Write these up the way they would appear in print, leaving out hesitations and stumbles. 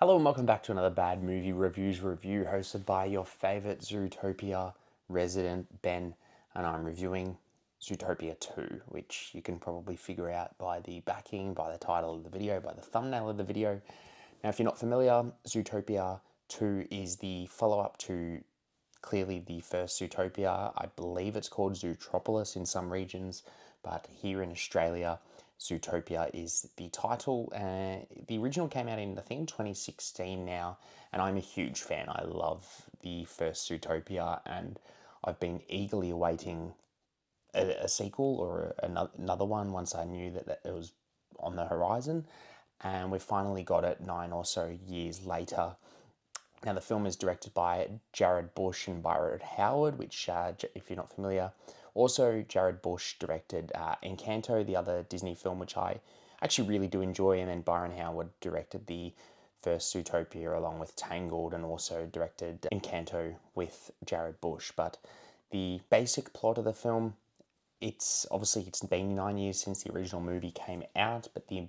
Hello and welcome back to another Bad Movie Reviews review hosted by your favourite Zootopia resident, Ben, and I'm reviewing Zootopia 2, which you can probably figure out by the backing, by the title of the video, by the thumbnail of the video. Now, if you're not familiar, Zootopia 2 is the follow-up to clearly the first Zootopia. I believe it's called Zootropolis in some regions, but here in Australia, Zootopia is the title. The original came out in, I think, 2016 now, and I'm a huge fan. I love the first Zootopia, and I've been eagerly awaiting a sequel or another one once I knew that it was on the horizon. And we finally got it 9 or so years later. Now, the film is directed by Jared Bush and Byron Howard, which, if you're not familiar, also Jared Bush directed Encanto, the other Disney film, which I actually really do enjoy, and then Byron Howard directed the first Zootopia along with Tangled, and also directed Encanto with Jared Bush. But the basic plot of the film, it's been 9 years since the original movie came out, but the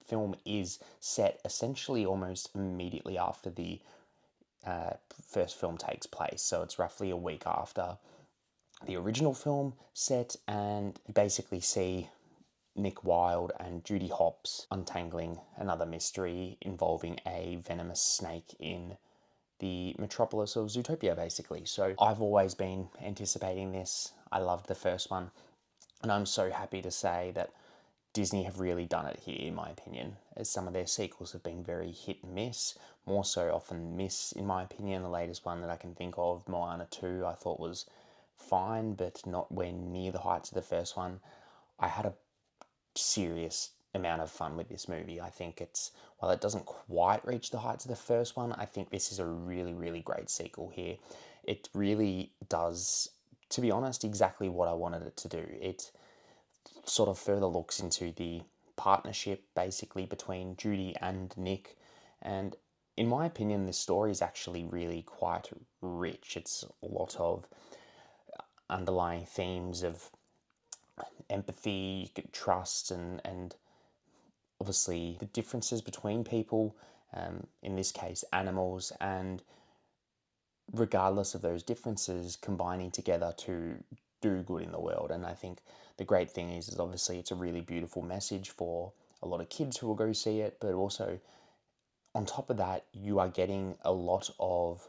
film is set essentially almost immediately after the first film takes place. So it's roughly a week after the original film set, and you basically see Nick Wilde and Judy Hopps untangling another mystery involving a venomous snake in the metropolis of Zootopia, basically. So I've always been anticipating this. I loved the first one, and I'm so happy to say that Disney have really done it here, in my opinion, as some of their sequels have been very hit and miss, more so often miss, in my opinion. The latest one that I can think of, Moana 2, I thought was fine, but not where near the heights of the first one. I had a serious amount of fun with this movie. I think while it doesn't quite reach the heights of the first one, I think this is a really, really great sequel here. It really does, to be honest, exactly what I wanted it to do. It sort of further looks into the partnership basically between Judy and Nick. And in my opinion, this story is actually really quite rich. It's a lot of underlying themes of empathy, trust, and obviously the differences between people, in this case, animals, and regardless of those differences, combining together to do good in the world. And I think the great thing is obviously it's a really beautiful message for a lot of kids who will go see it, but also on top of that, you are getting a lot of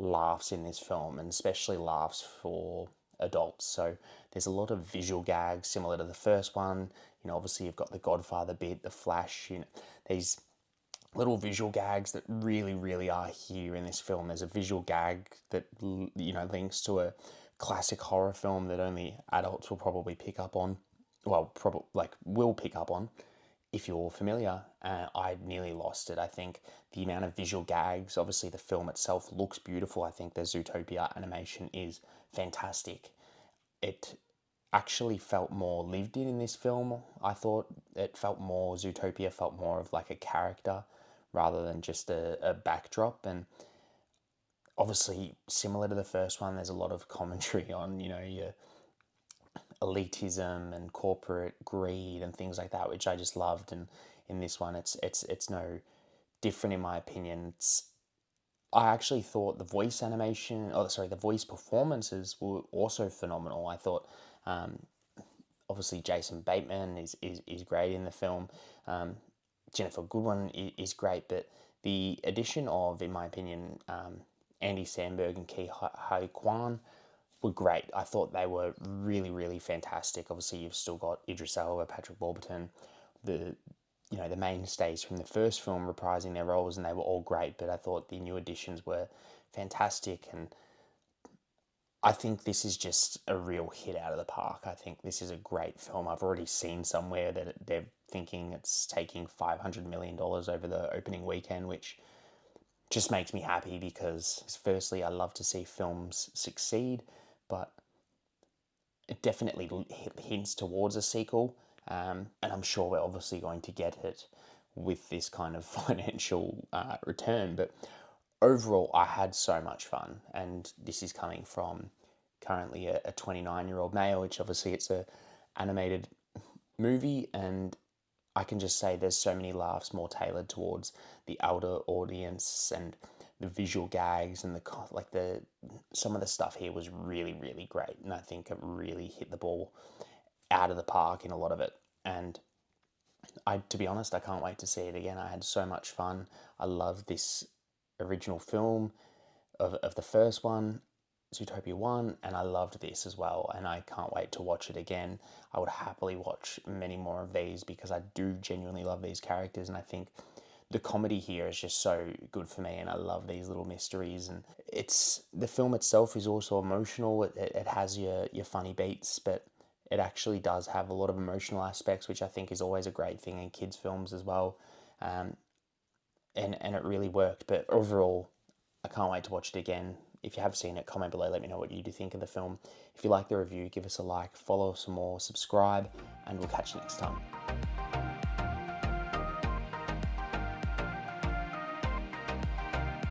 laughs in this film, and especially laughs for adults. So there's a lot of visual gags similar to the first one. Obviously you've got the Godfather bit, the Flash, these little visual gags that really, really are here in this film. There's a visual gag that links to a classic horror film that only adults will probably pick up on. Well, probably will pick up on if you're familiar. I nearly lost it. I think the amount of visual gags. Obviously, the film itself looks beautiful. I think the Zootopia animation is fantastic. It actually felt more lived in this film. I thought it felt more, Zootopia felt more of like a character rather than just a backdrop. And obviously, similar to the first one, there's a lot of commentary on, your elitism and corporate greed and things like that, which I just loved. And in this one, it's no different in my opinion. I actually thought the voice animation, the voice performances were also phenomenal. I thought, obviously, Jason Bateman is great in the film. Jennifer Goodwin is great, but the addition of, in my opinion, Andy Samberg and Ki Hai Kwan were great. I thought they were really, really fantastic. Obviously, you've still got Idris Elba, Patrick Warburton, the mainstays from the first film reprising their roles, and they were all great. But I thought the new additions were fantastic, and I think this is just a real hit out of the park. I think this is a great film. I've already seen somewhere that they're thinking it's taking $500 million over the opening weekend, which just makes me happy because, firstly, I love to see films succeed, but it definitely hints towards a sequel. And I'm sure we're obviously going to get it with this kind of financial return. But overall, I had so much fun, and this is coming from currently a 29-year-old male, which obviously it's a animated movie, and I can just say there's so many laughs more tailored towards the elder audience, and the visual gags and the some of the stuff here was really really great, and I think it really hit the ball out of the park in a lot of it. And to be honest, I can't wait to see it again. I had so much fun. I love this original film of the first one, Zootopia 1, and I loved this as well, and I can't wait to watch it again. I would happily watch many more of these because I do genuinely love these characters, and I think the comedy here is just so good for me, and I love these little mysteries. And the film itself is also emotional. It has your funny beats, but it actually does have a lot of emotional aspects, which I think is always a great thing in kids' films as well. Um, and it really worked. But overall, I can't wait to watch it again. If you have seen it, comment below, let me know what you do think of the film. If you like the review, give us a like, follow us some more, subscribe, and we'll catch you next time.